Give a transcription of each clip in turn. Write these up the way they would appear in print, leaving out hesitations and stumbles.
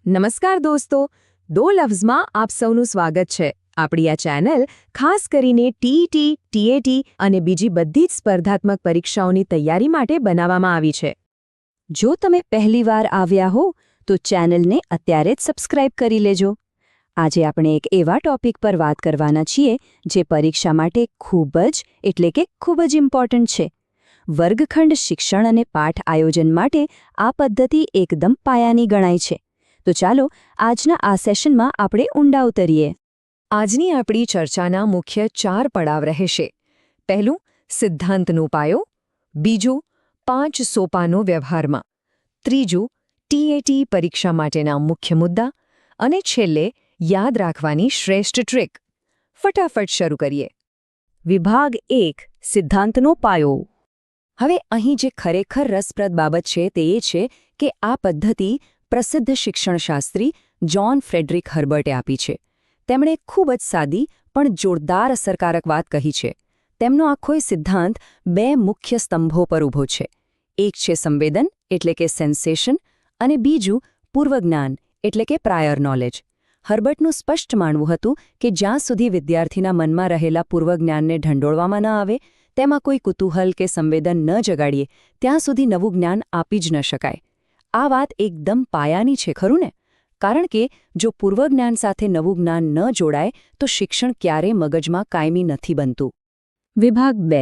નમસ્કાર દોસ્તો, દો લફ્ઝમાં આપ સૌનું સ્વાગત છે. આપણી આ ચેનલ ખાસ કરીને ટીઈટી, ટીએટી અને બીજી બધી જ સ્પર્ધાત્મક પરીક્ષાઓની તૈયારી માટે બનાવવામાં આવી છે. જો તમે પહેલીવાર આવ્યા હો તો ચેનલને અત્યારે જ સબસ્ક્રાઇબ કરી લેજો. આજે આપણે એક એવા ટોપિક પર વાત કરવાના છીએ જે પરીક્ષા માટે ખૂબ જ ઇમ્પોર્ટન્ટ છે. વર્ગખંડ શિક્ષણ અને પાઠ આયોજન માટે આ પદ્ધતિ એકદમ પાયાની ગણાય છે. તો ચાલો આજના આ સેશનમાં આપણે ઊંડા ઉતરીએ. આજની આપણી ચર્ચાના મુખ્ય 4 પડાવ રહેશે. પહેલું, સિદ્ધાંતનો પાયો. બીજું, 5 સોપાનો વ્યવહારમાં. ત્રીજું, ટીએટી પરીક્ષા માટેના મુખ્ય મુદ્દા. અને છેલ્લે, યાદ રાખવાની શ્રેષ્ઠ ટ્રીક. ફટાફટ શરૂ કરીએ. વિભાગ 1, સિદ્ધાંતનો પાયો. હવે અહીં જે ખરેખર રસપ્રદ બાબત છે તે એ છે કે આ પદ્ધતિ પ્રસિદ્ધ શિક્ષણશાસ્ત્રી જ્હોન ફ્રેડરિક હર્બર્ટે આપી છે. તેમણે ખૂબ જ સાદી પણ જોરદાર અસરકારક વાત કહી છે. તેમનો આખો સિદ્ધાંત 2 મુખ્ય સ્તંભો પર ઊભો છે. એક છે સંવેદન એટલે કે સેન્સેશન અને બીજું પૂર્વજ્ઞાન એટલે કે પ્રાયર નોલેજ. હર્બર્ટનું સ્પષ્ટ માનવું હતું કે જ્યાં સુધી વિદ્યાર્થીના મનમાં રહેલા પૂર્વજ્ઞાનને ઢંઢોળવામાં ન આવે, તેમાં કોઈ કુતૂહલ કે સંવેદન ન જગાડીએ, ત્યાં સુધી નવું જ્ઞાન આપી જ ન શકાય. આ વાત એકદમ પાયાની છે, ખરું ને? કારણ કે જો પૂર્વજ્ઞાન સાથે નવું જ્ઞાન ન જોડાય તો શિક્ષણ ક્યારેય મગજમાં કાયમી નથી બનતું. વિભાગ 2,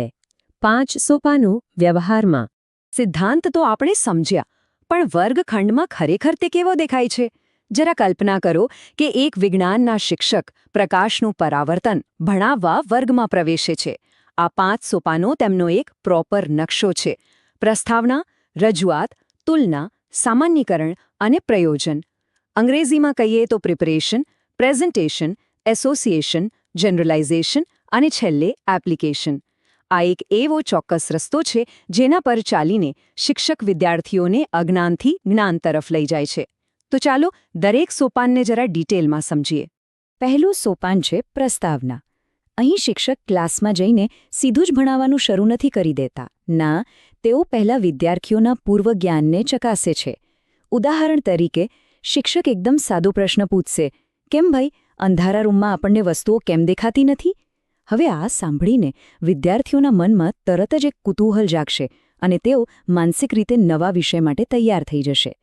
5 સોપાનો વ્યવહારમાં. સિદ્ધાંત તો આપણે સમજ્યા, પણ વર્ગખંડમાં ખરેખર તે કેવો દેખાય છે? જરા કલ્પના કરો કે એક વિજ્ઞાનના શિક્ષક પ્રકાશનું પરાવર્તન ભણાવવા વર્ગમાં પ્રવેશે છે. આ 5 સોપાનો તેમનો એક પ્રોપર નકશો છે. પ્રસ્તાવના, રજૂઆત, તુલના, સામાન્યીકરણ અને પ્રયોજન. અંગ્રેજીમાં કહીએ તો પ્રિપરેશન, પ્રેઝન્ટેશન, એસોસિએશન, જનરલાઇઝેશન અને છેલ્લે એપ્લિકેશન. આ એક એવો ચોક્કસ રસ્તો છે જેના પર ચાલીને શિક્ષક વિદ્યાર્થીઓને અજ્ઞાનથી જ્ઞાન તરફ લઈ જાય છે. તો ચાલો દરેક સોપાનને જરા ડિટેલમાં સમજીએ. પહેલું સોપાન છે પ્રસ્તાવના. અહીં શિક્ષક ક્લાસમાં જઈને સીધું જ ભણાવવાનું શરૂ નથી કરી દેતા. ના, તેઓ પહેલા વિદ્યાર્થીઓના પૂર્વજ્ઞાનને ચકાસે છે. ઉદાહરણ તરીકે, શિક્ષક એકદમ સાદો પ્રશ્ન પૂછશે, કેમ ભાઈ, અંધારા રૂમમાં આપણને વસ્તુઓ કેમ દેખાતી નથી? હવે આ સાંભળીને વિદ્યાર્થીઓના મનમાં તરત જ એક કુતૂહલ જાગશે અને તેઓ માનસિક રીતે નવા વિષય માટે તૈયાર થઈ જશે.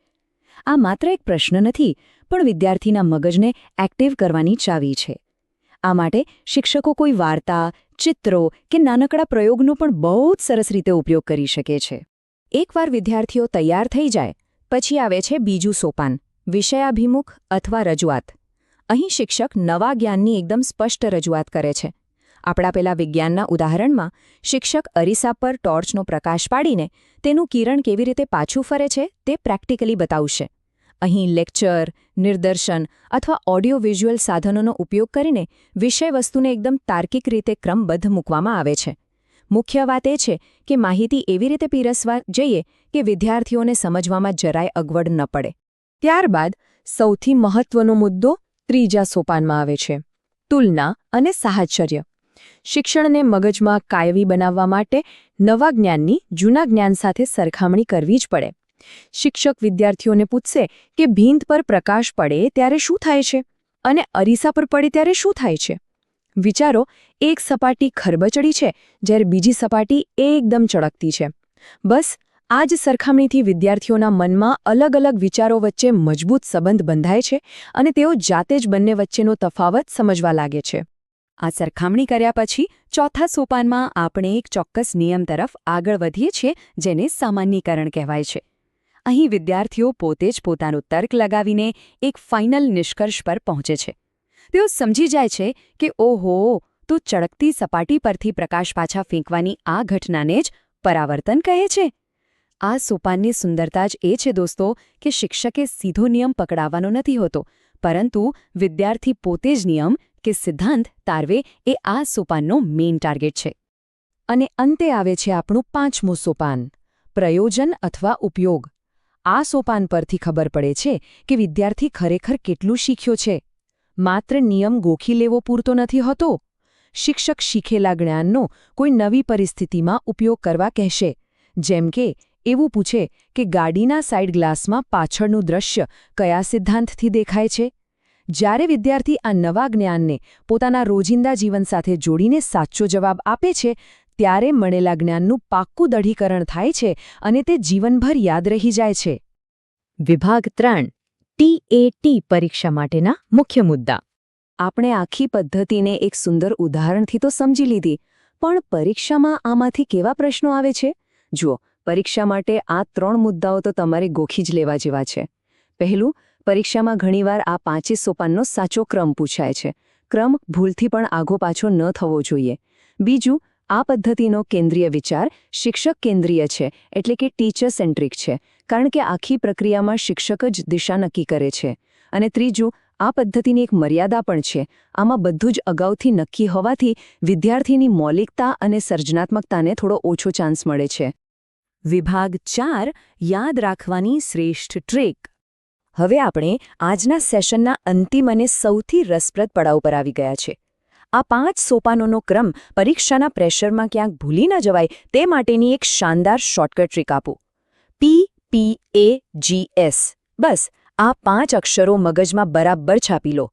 આ માત્ર એક પ્રશ્ન નથી, પણ વિદ્યાર્થીના મગજને એક્ટિવ કરવાની ચાવી છે. આ માટે શિક્ષકો કોઈ વાર્તા, ચિત્રો કે નાનકડા પ્રયોગનો પણ બહુ જ સરસ રીતે ઉપયોગ કરી શકે છે. એકવાર વિદ્યાર્થીઓ તૈયાર થઈ જાય, પછી આવે છે બીજું સોપાન, વિષયાભિમુખ અથવા રજૂઆત. અહીં શિક્ષક નવા જ્ઞાનની એકદમ સ્પષ્ટ રજૂઆત કરે છે. આપણા પેલા વિજ્ઞાનના ઉદાહરણમાં શિક્ષક અરીસા પર ટોર્ચનો પ્રકાશ પાડીને તેનું કિરણ કેવી રીતે પાછું ફરે છે તે પ્રેક્ટિકલી બતાવશે. અહીં લેક્ચર, નિદર્શન અથવા ઓડિયો વિઝ્યુઅલ સાધનોનો ઉપયોગ કરીને વિષયવસ્તુને એકદમ તાર્કિક રીતે ક્રમબદ્ધ મૂકવામાં આવે છે. મુખ્ય વાત એ છે કે માહિતી એવી રીતે પીરસવા જઈએ કે વિદ્યાર્થીઓને સમજવામાં જરાય અગવડ ન પડે. ત્યારબાદ સૌથી મહત્વનો મુદ્દો ત્રીજા સોપાનમાં આવે છે, તુલના અને સાહચર્ય. શિક્ષણને મગજમાં કાયમી બનાવવા માટે નવા જ્ઞાનની જૂના જ્ઞાન સાથે સરખામણી કરવી જ પડે. શિક્ષક વિદ્યાર્થીઓને પૂછશે કે ભીંત પર પ્રકાશ પડે ત્યારે શું થાય છે અને અરીસા પર પડે ત્યારે શું થાય છે. વિચારો, એક સપાટી ખરબચડી છે જ્યારે બીજી સપાટી એકદમ ચળકતી છે. બસ આ જ સરખામણીથી વિદ્યાર્થીઓના મનમાં અલગ અલગ વિચારો વચ્ચે મજબૂત સંબંધ બંધાય છે અને તેઓ જાતે જ બંને વચ્ચેનો તફાવત સમજવા લાગે છે. આ સરખામણી કર્યા પછી ચોથા સોપાનમાં આપણે એક ચોક્કસ નિયમ તરફ આગળ વધીએ છીએ જેને સામાન્યીકરણ કહેવાય છે. અહીં વિદ્યાર્થીઓ પોતે જ પોતાનો તર્ક લગાવીને એક ફાઇનલ નિષ્કર્ષ પર પહોંચે છે. તેઓ સમજી જાય છે કે ઓહો, તો ચળકતી સપાટી પરથી પ્રકાશ પાછા ફેંકવાની આ ઘટનાને જ પરાવર્તન કહે છે. આ સોપાનની સુંદરતા જ એ છે દોસ્તો કે શિક્ષકે સીધો નિયમ પકડાવવાનો નથી હોતો, પરંતુ વિદ્યાર્થી પોતે જ નિયમ કે સિદ્ધાંત તારવે એ આ સોપાનનો મેઇન ટાર્ગેટ છે. અને અંતે આવે છે આપણું 5મું સોપાન, પ્રયોજન અથવા ઉપયોગ. આ સોપાન પરથી ખબર પડે છે કે વિદ્યાર્થી ખરેખર કેટલું શીખ્યો છે. માત્ર નિયમ ગોખી લેવો પૂરતો નથી હોતો. શિક્ષક શીખેલા જ્ઞાનનો કોઈ નવી પરિસ્થિતિમાં ઉપયોગ કરવા કહેશે, જેમ કે એવું પૂછે કે ગાડીના સાઇડ ગ્લાસમાં પાછળનું દૃશ્ય કયા સિદ્ધાંતથી દેખાય છે? જ્યારે વિદ્યાર્થી આ નવા જ્ઞાનને પોતાના રોજિંદા જીવન સાથે જોડીને સાચો જવાબ આપે છે, ત્યારે મળેલા જ્ઞાનનું પાક્કું દઢીકરણ થાય છે અને તે જીવનભર યાદ રહી જાય છે. વિભાગ 3 TAT પરીક્ષા માટેના મુખ્ય મુદ્દા. આપણે આખી પદ્ધતિને એક સુંદર ઉદાહરણથી તો સમજી લીધી, પણ પરીક્ષામાં આમાંથી કેવા પ્રશ્નો આવે છે? જુઓ, પરીક્ષા માટે આ 3 મુદ્દાઓ તો તમારે ગોખી જ લેવા જેવા છે. પહેલું, પરીક્ષામાં ઘણીવાર આ 5 સોપાનનો સાચો ક્રમ પૂછાય છે. ક્રમ ભૂલથી પણ આગો પાછો ન થવો જોઈએ. બીજું, આ પદ્ધતિનો કેન્દ્રીય વિચાર શિક્ષક કેન્દ્રીય છે, એટલે કે ટીચર સેન્ટ્રિક છે, કારણ કે આખી પ્રક્રિયામાં શિક્ષક જ દિશા નક્કી કરે છે. અને ત્રીજું, આ પદ્ધતિની એક મર્યાદા પણ છે. આમાં બધું જ અગાઉથી નક્કી હોવાથી વિદ્યાર્થીની મૌલિકતા અને સર્જનાત્મકતાને થોડો ઓછો ચાન્સ મળે છે. વિભાગ 4 યાદ રાખવાની શ્રેષ્ઠ ટ્રીક. હવે આપણે આજના સેશનના અંતિમ અને સૌથી રસપ્રદ પડાવ પર આવી ગયા છે. આ 5 સોપાનોનો ક્રમ પરીક્ષાના પ્રેશરમાં ક્યાંક ભૂલી ન જવાય તે માટેની એક શાનદાર શોર્ટકટ ટ્રીક આપું. PPAGS. બસ આ 5 અક્ષરો મગજમાં બરાબર છાપી લો.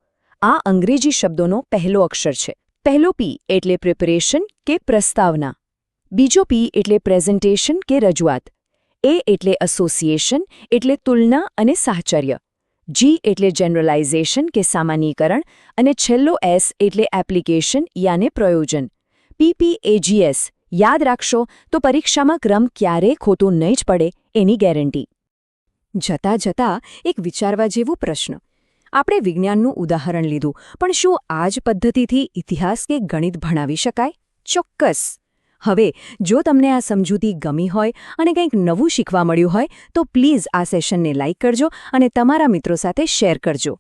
આ અંગ્રેજી શબ્દોનો પહેલો અક્ષર છે. પહેલો P એટલે પ્રિપરેશન કે પ્રસ્તાવના. બીજો P એટલે પ્રેઝન્ટેશન કે રજૂઆત. A એટલે એસોસિએશન એટલે તુલના અને સાહચર્ય. G એટલે જનરલાઇઝેશન કે સામાન્યીકરણ અને છેલ્લો S એટલે એપ્લિકેશન યાને પ્રયોજન. PPAGS યાદ રાખશો તો પરીક્ષામાં ક્રમ ક્યારેય ખોટું નહીં જ પડે એની ગેરંટી. જતાં જતાં એક વિચારવા જેવો પ્રશ્ન. આપણે વિજ્ઞાનનું ઉદાહરણ લીધું, પણ શું આ જ પદ્ધતિથી ઇતિહાસ કે ગણિત ભણાવી શકાય? ચોક્કસ. હવે જો તમને આ સમજૂતી ગમી હોય અને કંઈક નવું શીખવા મળ્યું હોય તો પ્લીઝ આ સેશનને લાઇક કરજો અને તમારા મિત્રો સાથે શેર કરજો.